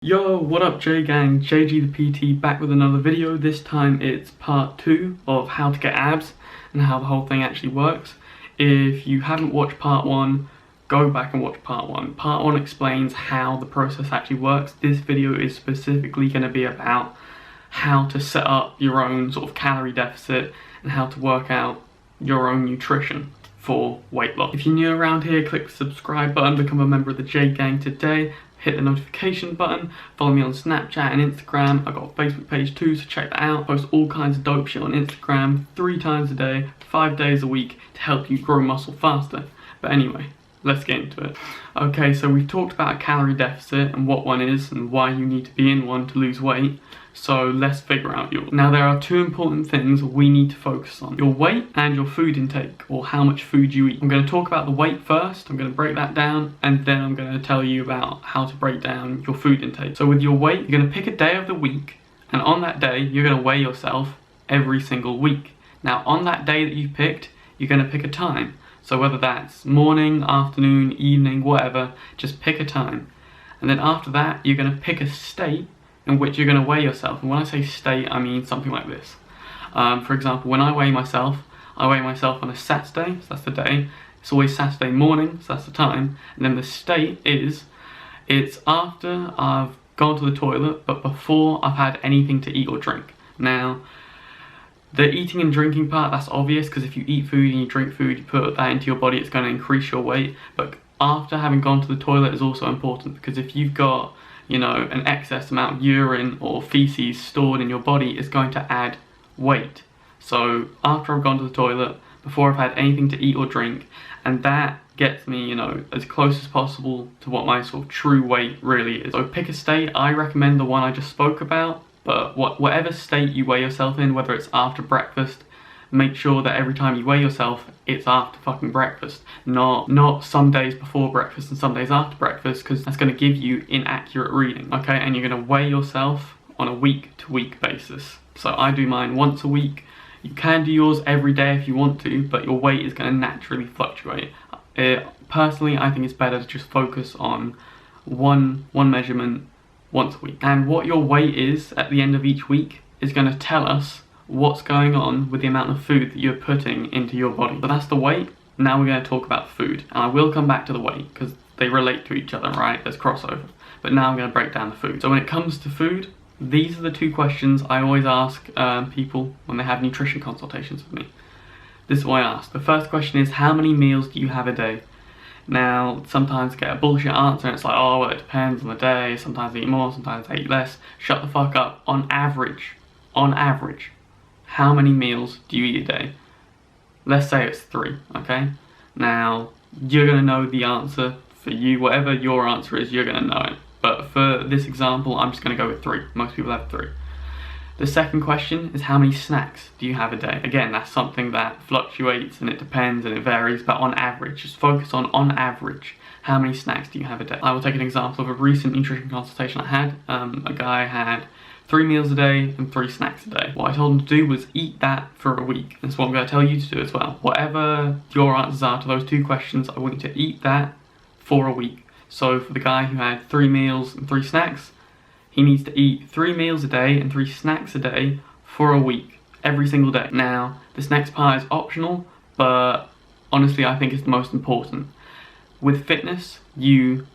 Yo, what up JGang, JG the PT back with another video. This time it's part 2 of how to get abs and how the whole thing actually works. If you haven't watched part 1, go back and watch part 1. Part 1 explains how the process actually works. This video is specifically going to be about how to set up your own sort of calorie deficit and how to work out your own nutrition for weight loss. If you're new around here, click the subscribe button, become a member of the JGang today. Hit the notification button, follow me on Snapchat and Instagram. I've got a Facebook page too, so check that out. Post all kinds of dope shit on Instagram 3 times a day, 5 days a week to help you grow muscle faster. But anyway, let's get into it. Okay, so we've talked about a calorie deficit and what one is and why you need to be in one to lose weight. So let's figure out yours. Now there are 2 important things we need to focus on. Your weight and your food intake, or how much food you eat. I'm going to talk about the weight first, I'm going to break that down, and then I'm going to tell you about how to break down your food intake. So with your weight, you're going to pick a day of the week, and on that day, you're going to weigh yourself every single week. Now on that day that you've picked, you're going to pick a time. So whether that's morning, afternoon, evening, whatever, just pick a time. And then after that, you're going to pick a state in which you're going to weigh yourself. And when I say state, I mean something like this. For example, when I weigh myself on a Saturday, so that's the day. It's always Saturday morning, so that's the time. And then the state is, it's after I've gone to the toilet, but before I've had anything to eat or drink. Now, the eating and drinking part, that's obvious, because if you eat food and you drink food, you put that into your body, it's going to increase your weight. But after having gone to the toilet is also important, because if you've got, you know, an excess amount of urine or feces stored in your body, is going to add weight. So after I've gone to the toilet, before I've had anything to eat or drink, and that gets me, you know, as close as possible to what my sort of true weight really is. So pick a state. I recommend the one I just spoke about, but whatever state you weigh yourself in, whether it's after breakfast, make sure that every time you weigh yourself, it's after fucking breakfast, not some days before breakfast and some days after breakfast, because that's going to give you inaccurate reading, okay? And you're going to weigh yourself on a week-to-week basis. So I do mine once a week. You can do yours every day if you want to, but your weight is going to naturally fluctuate. Personally, I think it's better to just focus on one measurement once a week. And what your weight is at the end of each week is going to tell us what's going on with the amount of food that you're putting into your body. So that's the weight. Now we're going to talk about food. And I will come back to the weight because they relate to each other, right? There's crossover. But now I'm going to break down the food. So when it comes to food, these are the 2 questions I always ask people when they have nutrition consultations with me. This is what I ask. The first question is, how many meals do you have a day? Now, sometimes I get a bullshit answer and it's like, oh, well, it depends on the day. Sometimes I eat more, sometimes I eat less. Shut the fuck up. On average, how many meals do you eat a day? Let's say it's 3, okay? Now, you're going to know the answer for you. Whatever your answer is, you're going to know it. But for this example, I'm just going to go with 3. Most people have 3. The second question is, how many snacks do you have a day? Again, that's something that fluctuates and it depends and it varies, but on average, just focus on average, how many snacks do you have a day? I will take an example of a recent nutrition consultation I had. A guy had 3 meals a day and 3 snacks a day. What I told him to do was eat that for a week. That's what I'm going to tell you to do as well. Whatever your answers are to those 2 questions, I want you to eat that for a week. So for the guy who had 3 meals and 3 snacks, he needs to eat 3 meals a day and 3 snacks a day for a week, every single day. Now, this next part is optional, but honestly I think it's the most important. With fitness, you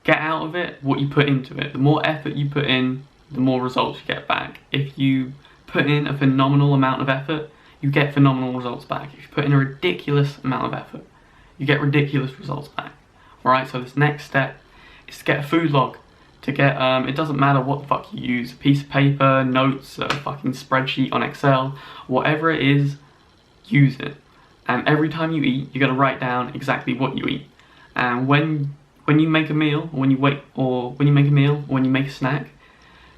get out of it what you put into it. The more effort you put in, the more results you get back. If you put in a phenomenal amount of effort, you get phenomenal results back. If you put in a ridiculous amount of effort, you get ridiculous results back. Alright, so this next step is to get a food log. To get, it doesn't matter what the fuck you use, a piece of paper, notes, a fucking spreadsheet on Excel, whatever it is, use it. And every time you eat, you're going to write down exactly what you eat. And when you make a meal, or when you make a snack,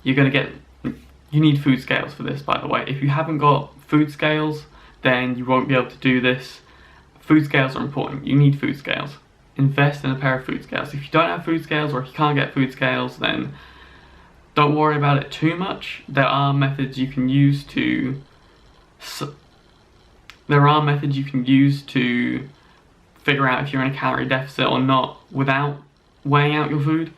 you're going to get, you need food scales for this, by the way. If you haven't got food scales, then you won't be able to do this. Food scales are important. You need food scales. Invest in a pair of food scales. If you don't have food scales, or if you can't get food scales, then don't worry about it too much. There are methods you can use to figure out if you're in a calorie deficit or not without weighing out your food.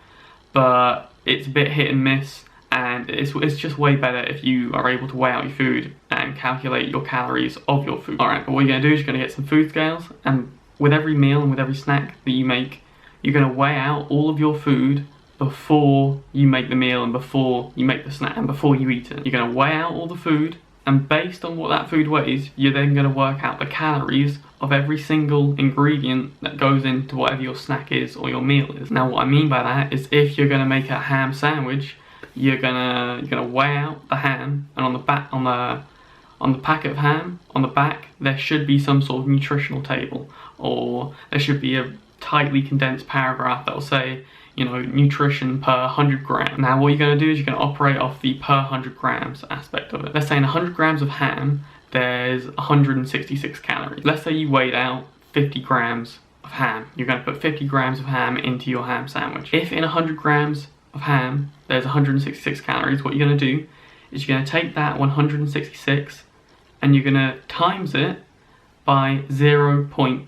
But it's a bit hit and miss, and it's just way better if you are able to weigh out your food and calculate your calories of your food. Alright, but what you're going to do is you're going to get some food scales, and with every meal and with every snack that you make, you're going to weigh out all of your food before you make the meal and before you make the snack and before you eat it. You're going to weigh out all the food, and based on what that food weighs, you're then going to work out the calories of every single ingredient that goes into whatever your snack is or your meal is. Now what I mean by that is, if you're going to make a ham sandwich, you're gonna weigh out the ham, and on the back, on the packet of ham, on the back, there should be some sort of nutritional table, or there should be a tightly condensed paragraph that will say, you know, nutrition per 100 grams. Now what you're going to do is you're going to operate off the per 100 grams aspect of it. Let's say in 100 grams of ham, there's 166 calories. Let's say you weighed out 50 grams of ham. You're going to put 50 grams of ham into your ham sandwich. If in 100 grams of ham there's 166 calories, what you're going to do is you're going to take that 166 and you're going to times it by 0.5.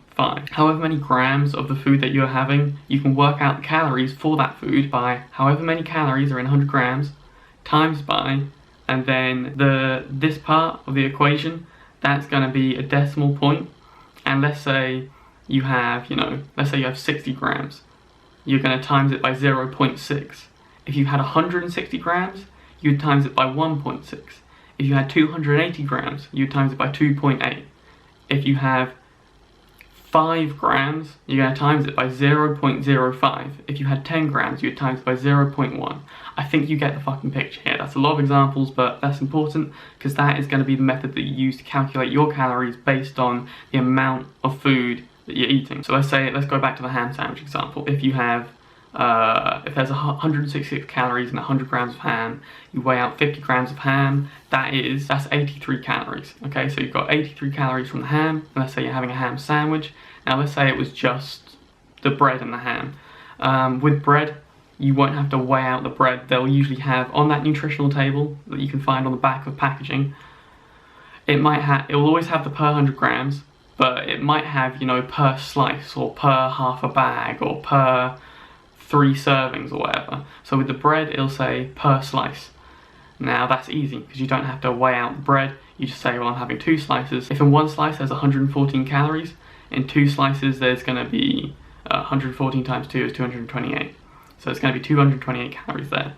However many grams of the food that you're having, you can work out the calories for that food by however many calories are in 100 grams times by, and then this part of the equation, that's going to be a decimal point. And let's say you have, let's say you have 60 grams. You're going to times it by 0.6. If you had 160 grams, you'd times it by 1.6. If you had 280 grams, you'd times it by 2.8. If you have 5 grams, you're going to times it by 0.05. If you had 10 grams, you'd times it by 0.1. I think you get the fucking picture here. That's a lot of examples, but that's important because that is going to be the method that you use to calculate your calories based on the amount of food that you're eating. So let's go back to the ham sandwich example. If you have if there's 166 calories in 100 grams of ham, you weigh out 50 grams of ham, that's 83 calories. Okay, so you've got 83 calories from the ham, and let's say you're having a ham sandwich. Now let's say it was just the bread and the ham. With bread, you won't have to weigh out the bread. They'll usually have on that nutritional table that you can find on the back of packaging, it will always have the per 100 grams, but it might have, per slice or per half a bag or per 3 servings or whatever. So with the bread, it'll say per slice. Now that's easy because you don't have to weigh out the bread. You just say, well, I'm having 2 slices. If in one slice there's 114 calories, in 2 slices there's going to be 114 times 2 is 228. So it's going to be 228 calories there.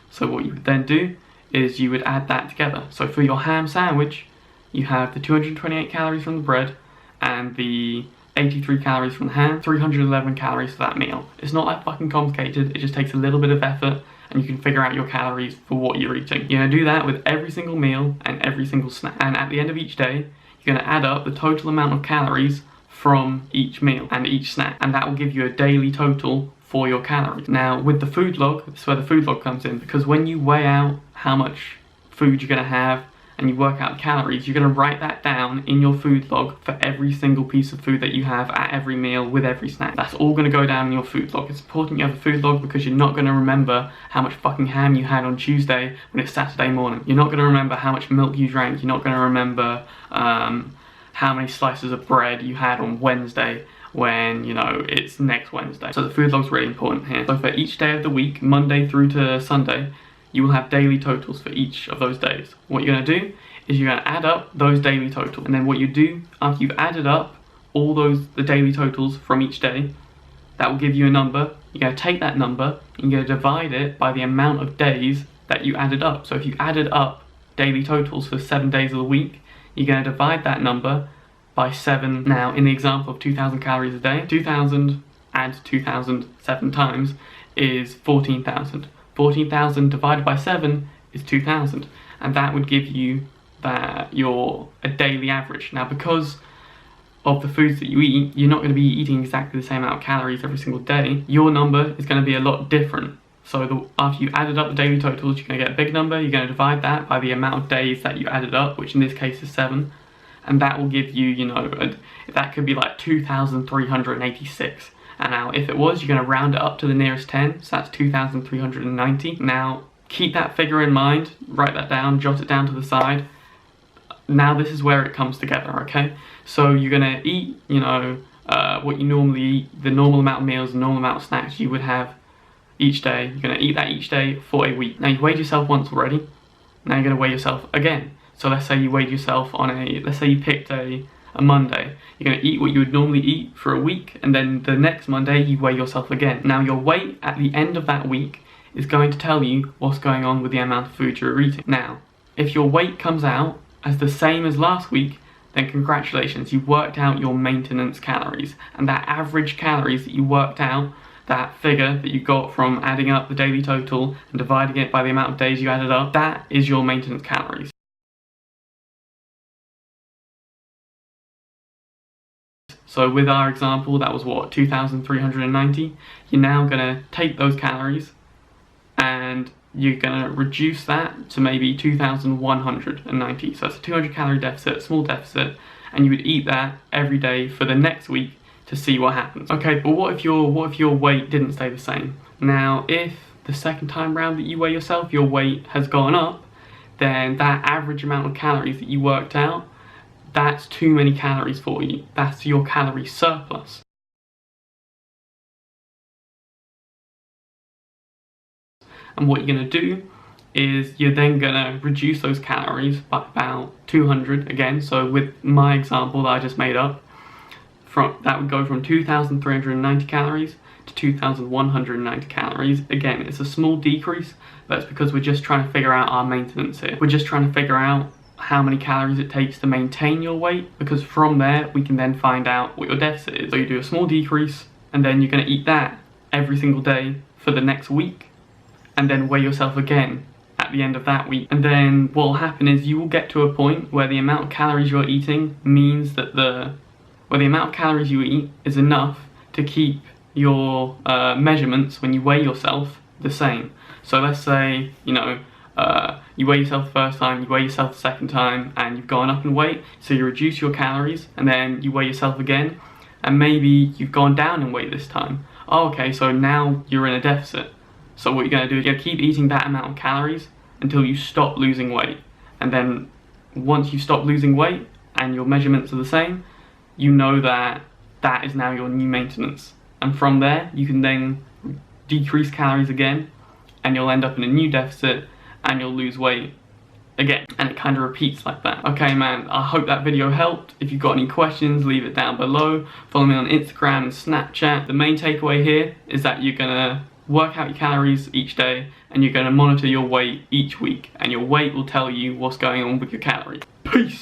So what you would then do is you would add that together. So for your ham sandwich, you have the 228 calories from the bread and the 83 calories from the ham, 311 calories for that meal. It's not that fucking complicated, it just takes a little bit of effort and you can figure out your calories for what you're eating. You're going to do that with every single meal and every single snack. And at the end of each day, you're going to add up the total amount of calories from each meal and each snack. And that will give you a daily total for your calories. Now with the food log, this is where the food log comes in, because when you weigh out how much food you're going to have and you work out the calories, you're going to write that down in your food log for every single piece of food that you have at every meal with every snack. That's all going to go down in your food log. It's important you have a food log because you're not going to remember how much fucking ham you had on Tuesday when it's Saturday morning. You're not going to remember how much milk you drank. You're not going to remember how many slices of bread you had on Wednesday when, it's next Wednesday. So the food log's really important here. So for each day of the week, Monday through to Sunday, you will have daily totals for each of those days. What you're going to do is you're going to add up those daily totals. And then what you do after you've added up all the daily totals from each day, that will give you a number. You're going to take that number and you're going to divide it by the amount of days that you added up. So if you added up daily totals for 7 days of the week, you're going to divide that number by 7. Now in the example of 2,000 calories a day, 2,000 add 2,000 7 times is 14,000. 14,000 divided by 7 is 2,000, and that would give you a daily average. Now because of the foods that you eat, you're not going to be eating exactly the same amount of calories every single day. Your number is going to be a lot different. So after you added up the daily totals, you're going to get a big number. You're going to divide that by the amount of days that you added up, which in this case is 7, and that will give you, that could be like 2,386. And now if it was, you're going to round it up to the nearest 10, so that's 2,390. Now keep that figure in mind, write that down, jot it down to the side. Now this is where it comes together, okay? So you're going to eat, what you normally eat, the normal amount of meals, the normal amount of snacks you would have each day. You're going to eat that each day for a week. Now, you weighed yourself once already. Now you're going to weigh yourself again. So let's say you weighed yourself on let's say you picked a Monday. You're going to eat what you would normally eat for a week, and then the next Monday you weigh yourself again. Now your weight at the end of that week is going to tell you what's going on with the amount of food you're eating. Now, if your weight comes out as the same as last week, then congratulations, you worked out your maintenance calories. And that average calories that you worked out, that figure that you got from adding up the daily total and dividing it by the amount of days you added up, that is your maintenance calories. So with our example, that was what, 2,390? You're now gonna take those calories and you're gonna reduce that to maybe 2,190. So it's a 200 calorie deficit, a small deficit, and you would eat that every day for the next week to see what happens. Okay, but what if your weight didn't stay the same? Now, if the second time round that you weigh yourself, your weight has gone up, then that average amount of calories that you worked out, that's too many calories for you. That's your calorie surplus. And what you're going to do is you're then going to reduce those calories by about 200 again. So with my example that I just made up, that would go from 2,390 calories to 2,190 calories. Again, it's a small decrease, but it's because we're just trying to figure out our maintenance here. We're just trying to figure out how many calories it takes to maintain your weight, because from there we can then find out what your deficit is. So you do a small decrease, and then you're going to eat that every single day for the next week, and then weigh yourself again at the end of that week. And then what will happen is you will get to a point where the amount of calories you're eating means that the amount of calories you eat is enough to keep your measurements when you weigh yourself the same. So let's say, you weigh yourself the first time, you weigh yourself the second time, and you've gone up in weight, so you reduce your calories, and then you weigh yourself again, and maybe you've gone down in weight this time. Oh, okay, so now you're in a deficit. So what you're going to do is you're going to keep eating that amount of calories until you stop losing weight. And then once you stop losing weight and your measurements are the same, you know that that is now your new maintenance. And from there, you can then decrease calories again, and you'll end up in a new deficit, and you'll lose weight again. And it kind of repeats like that. Okay, man, I hope that video helped. If you've got any questions, leave it down below. Follow me on Instagram and Snapchat. The main takeaway here is that you're gonna work out your calories each day, and you're gonna monitor your weight each week, and your weight will tell you what's going on with your calories. Peace!